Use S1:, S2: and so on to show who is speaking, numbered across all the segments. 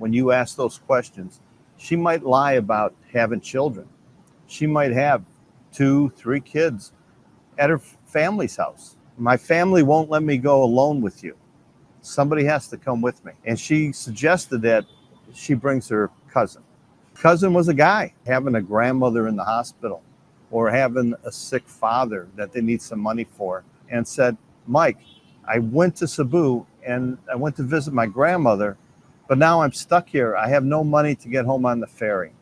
S1: when you ask those questions, she might lie about having children. She might have 2, 3 kids at her family's house. My family won't let me go alone with you. Somebody has to come with me. And she suggested that she brings her cousin. Cousin was a guy having a grandmother in the hospital or having a sick father that they need some money for, and said, Mike, I went to Cebu and I went to visit my grandmother, but now I'm stuck here. I have no money to get home on the ferry.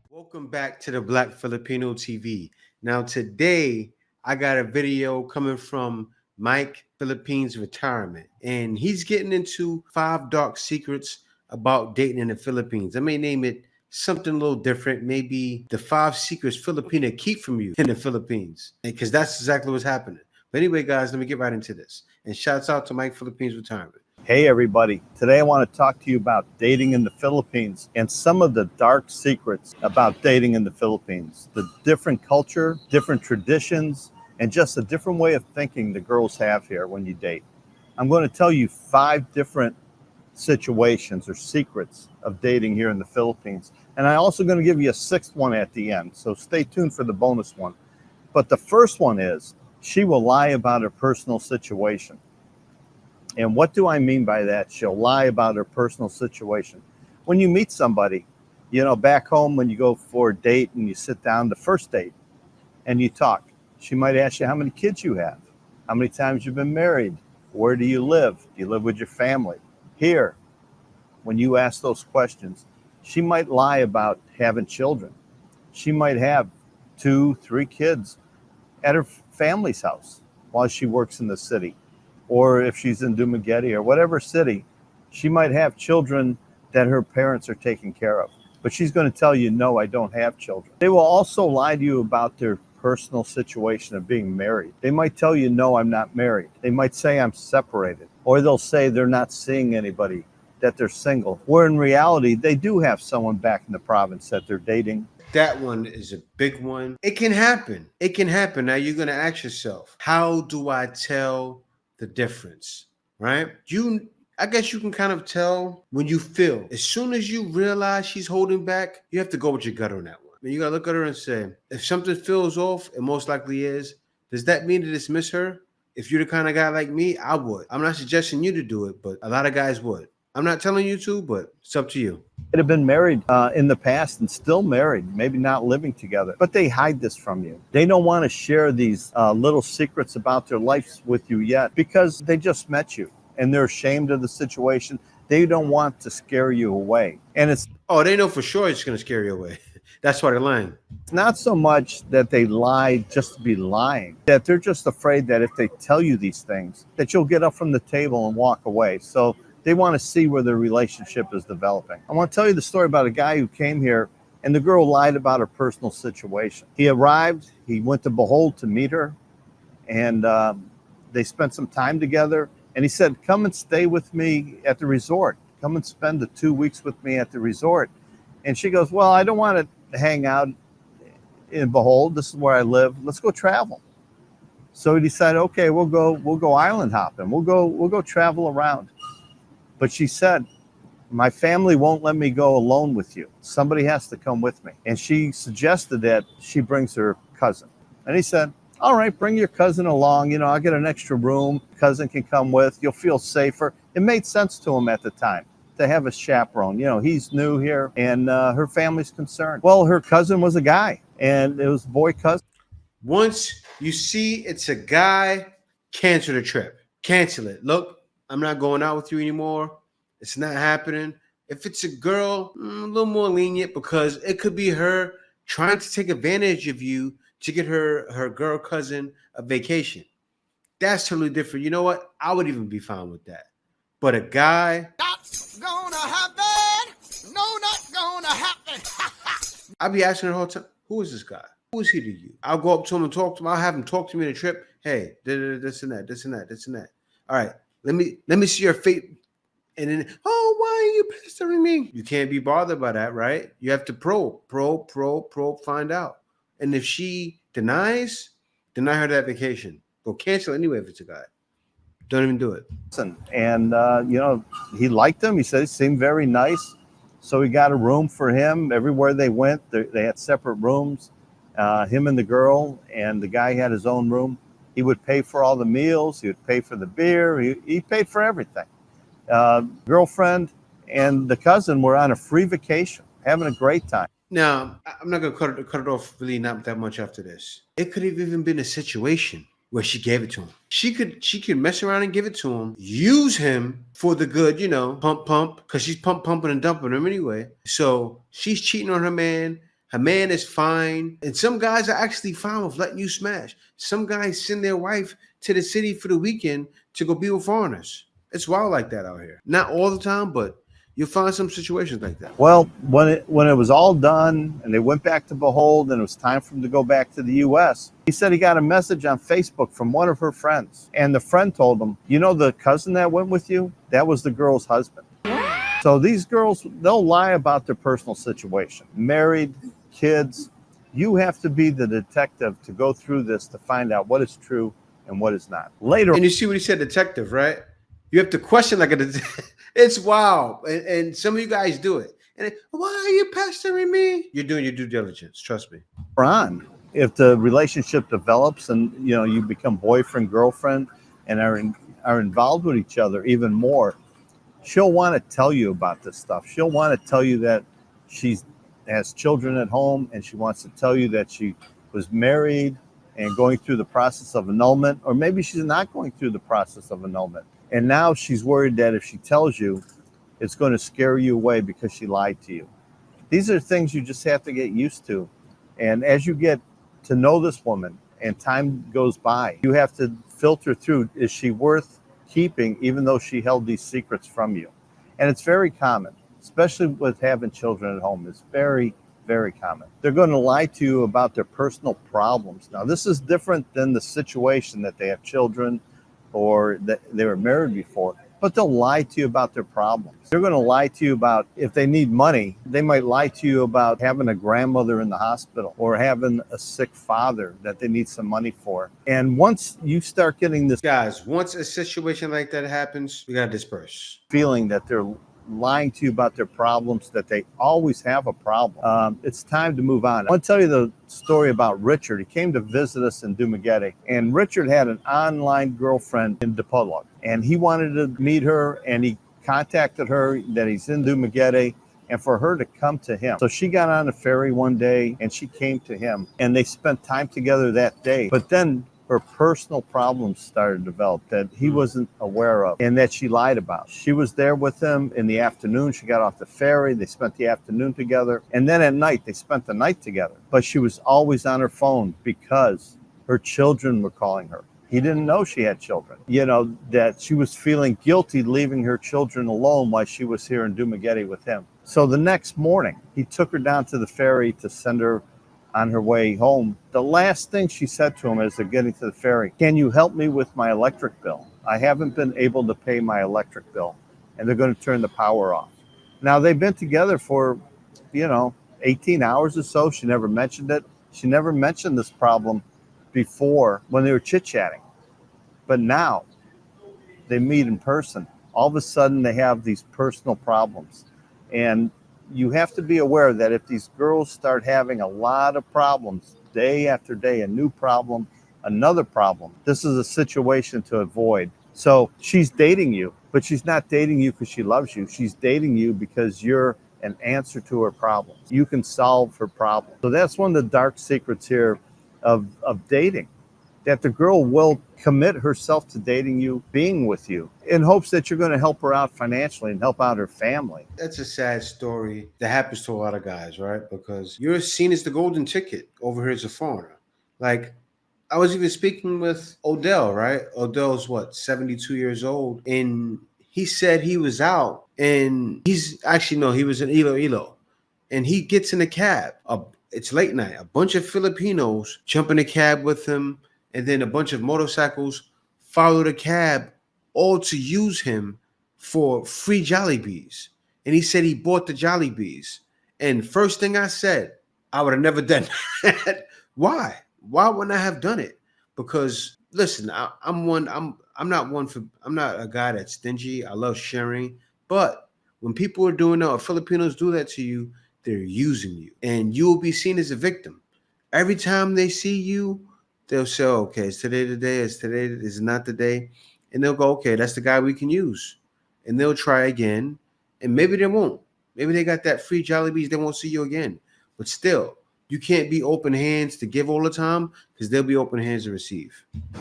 S2: Welcome back to the Black Filipino TV. Now today I got a video coming from Mike Philippines Retirement, and he's getting into 5 dark secrets about dating in the Philippines. I may name it something a little different, maybe the 5 secrets Filipina keep from you in the Philippines, because that's exactly what's happening. But anyway, guys, let me get right into this. And shouts out to Mike Philippines Retirement.
S1: Hey everybody, today I want to talk to you about dating in the Philippines and some of the dark secrets about dating in the Philippines. The different culture, different traditions, and just a different way of thinking the girls have here when you date. I'm going to tell you 5 different situations or secrets of dating here in the Philippines. And I'm also going to give you a 6th one at the end, so stay tuned for the bonus one. But the first one is, she will lie about her personal situation. And what do I mean by that? She'll lie about her personal situation. When you meet somebody, back home when you go for a date and you sit down, the first date, and you talk, she might ask you how many kids you have, how many times you've been married, where do you live? Do you live with your family? Here, when you ask those questions, she might lie about having children. She might have 2, 3 kids at her family's house while she works in the city. Or if she's in Dumaguete or whatever city, she might have children that her parents are taking care of. But she's going to tell you, no, I don't have children. They will also lie to you about their personal situation of being married. They might tell you, no, I'm not married. They might say I'm separated. Or they'll say they're not seeing anybody, that they're single. Where in reality, they do have someone back in the province that they're dating.
S2: That one is a big one. It can happen. It can happen. Now you're going to ask yourself, how do I tell the difference, right? I guess you can kind of tell when you feel. As soon as you realize she's holding back, you have to go with your gut on that one. I mean, you got to look at her and say, if something feels off, it most likely is, does that mean to dismiss her? If you're the kind of guy like me, I would. I'm not suggesting you to do it, but a lot of guys would. I'm not telling you to, but it's up to you.
S1: That have been married in the past and still married, maybe not living together, but they hide this from you. They don't want to share these little secrets about their lives with you yet because they just met you and they're ashamed of the situation. They don't want to scare you away. And it's
S2: they know for sure it's going to scare you away. That's why they're lying.
S1: It's not so much that they lie just to be lying, that they're just afraid that if they tell you these things, that you'll get up from the table and walk away. So they want to see where their relationship is developing. I want to tell you the story about a guy who came here and the girl lied about her personal situation. He arrived, he went to Bohol to meet her, and they spent some time together. And he said, come and stay with me at the resort. Come and spend the 2 weeks with me at the resort. And she goes, well, I don't want to hang out in Bohol. This is where I live. Let's go travel. So he decided, okay, we'll go island hopping. We'll go travel around. But she said, my family won't let me go alone with you. Somebody has to come with me. And she suggested that she brings her cousin. And he said, all right, bring your cousin along. I'll get an extra room. Cousin can come with. You'll feel safer. It made sense to him at the time to have a chaperone. He's new here and her family's concerned. Well, her cousin was a guy and it was boy cousin.
S2: Once you see it's a guy, cancel the trip. Cancel it. Look, I'm not going out with you anymore. It's not happening. If it's a girl, a little more lenient because it could be her trying to take advantage of you to get her girl cousin a vacation. That's totally different. You know what? I would even be fine with that. But a guy,
S3: not gonna happen. No, not gonna happen.
S2: I'll be asking her the whole time, who is this guy? Who is he to you? I'll go up to him and talk to him. I'll have him talk to me on the trip. Hey, this and that, this and that, this and that. All right, let me see your face. And then, why are you pestering me? You can't be bothered by that, right? You have to probe, find out. And if she denies, deny her that vacation. Go cancel anyway if it's a guy. Don't even do it.
S1: And he liked him. He said he seemed very nice. So he got a room for him. Everywhere they went, they had separate rooms, him and the girl, and the guy had his own room. He would pay for all the meals. He would pay for the beer. He paid for everything. Girlfriend and the cousin were on a free vacation, having a great time.
S2: Now, I'm not going to cut it off really not that much after this. It could have even been a situation where she gave it to him. She could mess around and give it to him, use him for the good, pump, because she's pumping and dumping him anyway. So she's cheating on her man. Her man is fine. And some guys are actually fine with letting you smash. Some guys send their wife to the city for the weekend to go be with foreigners. It's wild like that out here. Not all the time, but you'll find some situations like that.
S1: Well, when it was all done and they went back to Behold and it was time for him to go back to the U.S., he said he got a message on Facebook from one of her friends. And the friend told him, the cousin that went with you, that was the girl's husband. So these girls, they'll lie about their personal situation. Married, kids. You have to be the detective to go through this to find out what is true and what is not. Later.
S2: And you see what he said, detective, right? You have to question like a detective. It's wild. And some of you guys do it. And why are you pestering me? You're doing your due diligence. Trust me.
S1: On, if the relationship develops and you become boyfriend, girlfriend, and are involved with each other even more, she'll want to tell you about this stuff. She'll want to tell you that she has children at home, and she wants to tell you that she was married and going through the process of annulment, or maybe she's not going through the process of annulment. And now she's worried that if she tells you, it's going to scare you away because she lied to you. These are things you just have to get used to. And as you get to know this woman and time goes by, you have to filter through, is she worth keeping even though she held these secrets from you? And it's very common, especially with having children at home. It's very, very common. They're going to lie to you about their personal problems. Now, this is different than the situation that they have children or that they were married before, but they'll lie to you about their problems. They're going to lie to you about if they need money. They might lie to you about having a grandmother in the hospital or having a sick father that they need some money for. And once you start getting this,
S2: guys, once a situation like that happens, you got to disperse.
S1: Feeling that they're lying to you about their problems, that they always have a problem, it's time to move on. I want to tell you the story about Richard. He came to visit us in Dumaguete, and Richard had an online girlfriend in Dipolog, and he wanted to meet her, and he contacted her that he's in Dumaguete and for her to come to him. So she got on a ferry one day and she came to him, and they spent time together that day. But then her personal problems started to develop that he wasn't aware of and that she lied about. She was there with him in the afternoon. She got off the ferry. They spent the afternoon together. And then at night, they spent the night together. But she was always on her phone because her children were calling her. He didn't know she had children. That she was feeling guilty leaving her children alone while she was here in Dumaguete with him. So the next morning, he took her down to the ferry to send her on her way home. The last thing she said to him as they're getting to the ferry, "Can you help me with my electric bill? I haven't been able to pay my electric bill, and they're going to turn the power off." Now, they've been together for, 18 hours or so. She never mentioned it. She never mentioned this problem before when they were chit-chatting. But now they meet in person. All of a sudden, they have these personal problems. And you have to be aware that if these girls start having a lot of problems day after day, a new problem, another problem, this is a situation to avoid. So she's dating you, but she's not dating you because she loves you. She's dating you because you're an answer to her problems. You can solve her problems. So that's one of the dark secrets here of dating, that the girl will commit herself to dating you, being with you, in hopes that you're going to help her out financially and help out her family.
S2: That's a sad story that happens to a lot of guys, right? Because you're seen as the golden ticket over here as a foreigner. Like, I was even speaking with Odell, right? Odell's 72 years old. And he said he was out, and he was in Iloilo. And he gets in a cab. It's late night. A bunch of Filipinos jump in a cab with him. And then a bunch of motorcycles follow the cab, all to use him for free Jollibees. And he said he bought the Jollibees. And first thing I said, I would have never done that. Why? Why wouldn't I have done it? Because listen, I'm not one for I'm not a guy that's stingy. I love sharing, but when people are doing that, or Filipinos do that to you, they're using you, and you will be seen as a victim. Every time they see you, they'll say, "Okay, is today the day? Is today is not the day?" And they'll go, "Okay, that's the guy we can use," and they'll try again, and maybe they won't. Maybe they got that free Jollibees. They won't see you again, but still. You can't be open hands to give all the time because they'll be open hands to receive.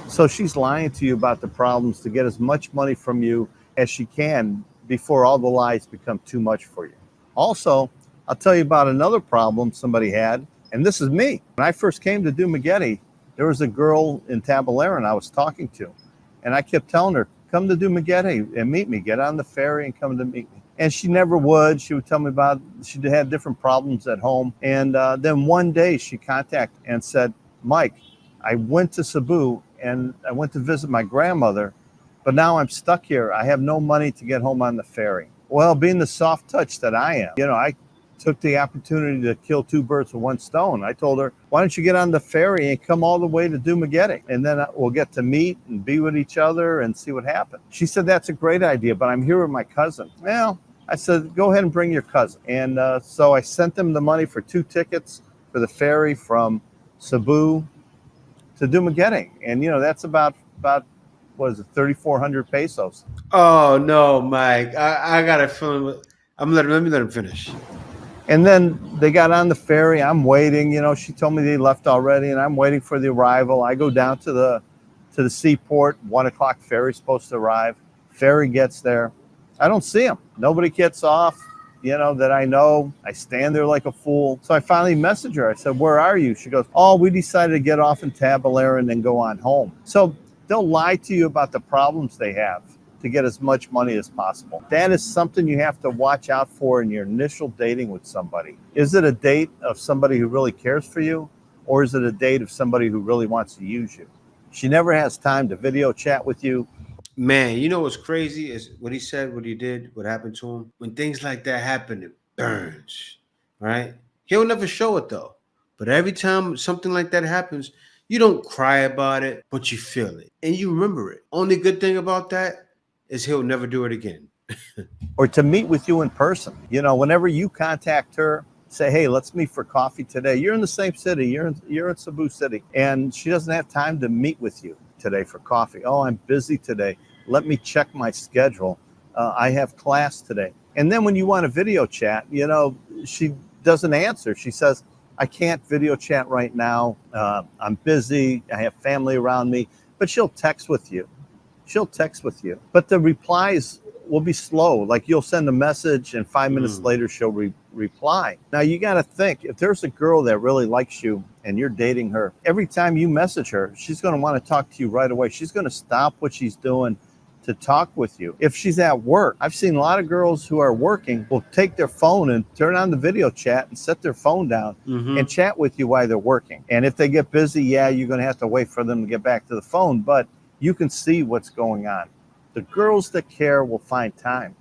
S1: So she's lying to you about the problems to get as much money from you as she can before all the lies become too much for you. Also, I'll tell you about another problem somebody had, and this is me. When I first came to Dumaguete, there was a girl in Tabalaran I was talking to, and I kept telling her, come to Dumaguete and meet me, get on the ferry and come to meet me. And she never would. She would tell me about, she had different problems at home. And then one day she contacted and said, Mike, I went to Cebu and I went to visit my grandmother, but now I'm stuck here. I have no money to get home on the ferry. Well, being the soft touch that I am, I took the opportunity to kill two birds with one stone. I told her, why don't you get on the ferry and come all the way to Dumaguete? And then we'll get to meet and be with each other and see what happens. She said, that's a great idea, but I'm here with my cousin. Well, I said, go ahead and bring your cousin. And so I sent them the money for 2 tickets for the ferry from Cebu to Dumaguete. And, that's about what is it, 3,400 pesos.
S2: Oh, no, Mike. I got a feeling. Let me let him finish.
S1: And then they got on the ferry. I'm waiting. She told me they left already, and I'm waiting for the arrival. I go down to the seaport. 1 o'clock ferry's supposed to arrive. Ferry gets there. I don't see him. Nobody gets off, that I know. I stand there like a fool. So I finally message her. I said, where are you? She goes, oh, we decided to get off in Tabalaran and go on home. So they'll lie to you about the problems they have to get as much money as possible. That is something you have to watch out for in your initial dating with somebody. Is it a date of somebody who really cares for you, or is it a date of somebody who really wants to use you? She never has time to video chat with you.
S2: Man, you know what's crazy is what he said, what he did, what happened to him. When things like that happen, it burns, right? He'll never show it though. But every time something like that happens, you don't cry about it, but you feel it and you remember it. Only good thing about that is he'll never do it again.
S1: Or to meet with you in person. Whenever you contact her, say, hey, let's meet for coffee today. You're in the same city. You're in Cebu City. And she doesn't have time to meet with you today for coffee. Oh, I'm busy today. Let me check my schedule. I have class today. And then when you want a video chat, she doesn't answer. She says, I can't video chat right now. I'm busy. I have family around me. But she'll text with you. But the replies will be slow. Like you'll send a message and 5 minutes later she'll reply. Now you got to think, if there's a girl that really likes you and you're dating her, every time you message her, she's going to want to talk to you right away. She's going to stop what she's doing to talk with you. If she's at work, I've seen a lot of girls who are working will take their phone and turn on the video chat and set their phone down and chat with you while they're working. And if they get busy, you're going to have to wait for them to get back to the phone, but you can see what's going on. The girls that care will find time.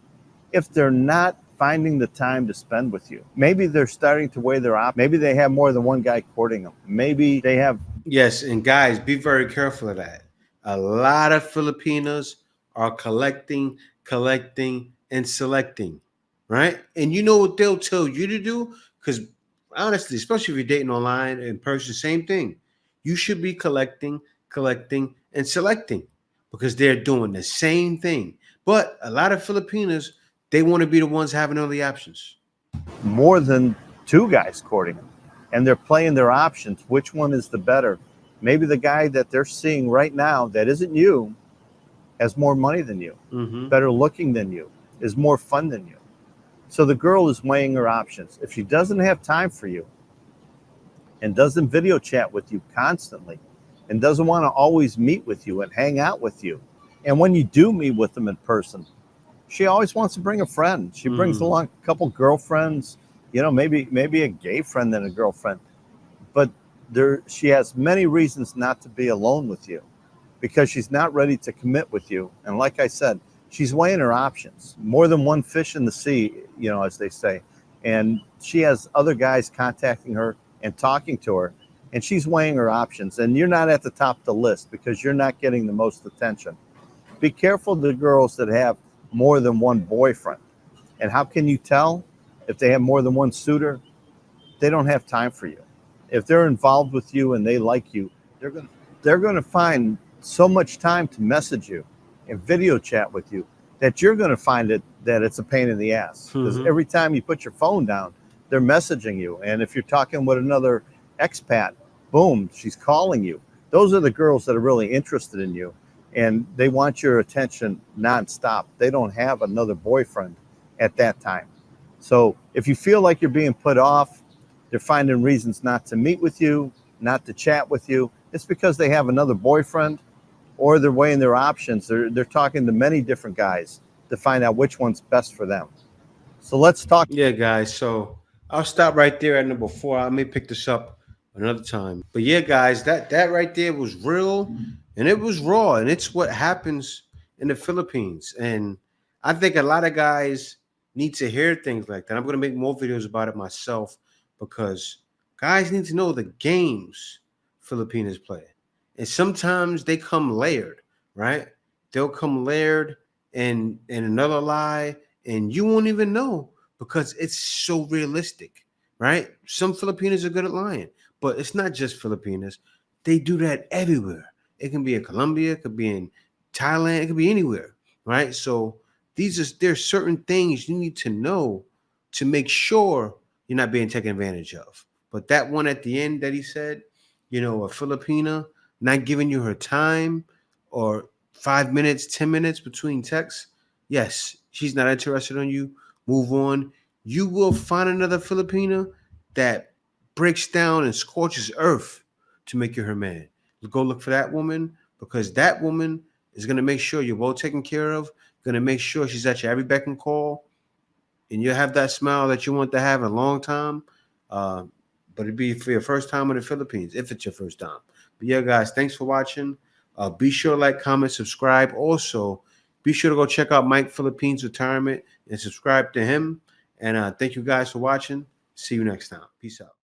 S1: If they're not finding the time to spend with you, maybe they're starting to weigh their options. Maybe they have more than one guy courting them. Maybe they have.
S2: Yes, and guys, be very careful of that. A lot of Filipinos are collecting, and selecting, right? And you know what they'll tell you to do? Because honestly, especially if you're dating online, in person, same thing. You should be collecting, and selecting because they're doing the same thing. But a lot of Filipinos, they want to be the ones having all the options.
S1: More than 2 guys courting them. And they're playing their options. Which one is the better? Maybe the guy that they're seeing right now that isn't you has more money than you, better looking than you, is more fun than you. So the girl is weighing her options. If she doesn't have time for you and doesn't video chat with you constantly and doesn't want to always meet with you and hang out with you, and when you do meet with them in person, she always wants to bring a friend. She brings along a couple girlfriends, maybe a gay friend than a girlfriend. But she has many reasons not to be alone with you because she's not ready to commit with you. And like I said, she's weighing her options. More than one fish in the sea, as they say. And she has other guys contacting her and talking to her. and she's weighing her options, and you're not at the top of the list because you're not getting the most attention. Be careful of the girls that have more than one boyfriend. And how can you tell if they have more than one suitor? They don't have time for you. If they're involved with you and they like you, they're going to find so much time to message you and video chat with you that you're going to find that it's a pain in the ass. Because every time you put your phone down, they're messaging you. And if you're talking with another expat, boom, she's calling you. Those are the girls that are really interested in you, and they want your attention nonstop. They don't have another boyfriend at that time. So if you feel like you're being put off, they're finding reasons not to meet with you, not to chat with you, it's because they have another boyfriend, or they're weighing their options. They're talking to many different guys to find out which one's best for them. So let's talk.
S2: Yeah, guys. So I'll stop right there at number 4. I may pick this up another time. But yeah, guys, that right there was real and it was raw, and it's what happens in the Philippines. And I think a lot of guys need to hear things like that. I'm going to make more videos about it myself because guys need to know the games Filipinos play. And sometimes they come layered, right? They'll come layered in another lie, and you won't even know because it's so realistic, right? Some Filipinos are good at lying, but it's not just Filipinos. They do that everywhere. It can be in Colombia, it could be in Thailand, it could be anywhere, right? So there's certain things you need to know to make sure you're not being taken advantage of. But that one at the end that he said, a Filipina not giving you her time or 5 minutes, 10 minutes between texts, yes, she's not interested in you. Move on. You will find another Filipina that breaks down and scorches earth to make you her man. Go look for that woman, because that woman is going to make sure you're well taken care of, going to make sure she's at your every beck and call, and you'll have that smile that you want to have in a long time. But it'd be for your first time in the Philippines, if it's your first time. But yeah, guys, thanks for watching. Be sure to like, comment, subscribe. Also, be sure to go check out Mike Philippines Retirement and subscribe to him. And thank you guys for watching. See you next time. Peace out.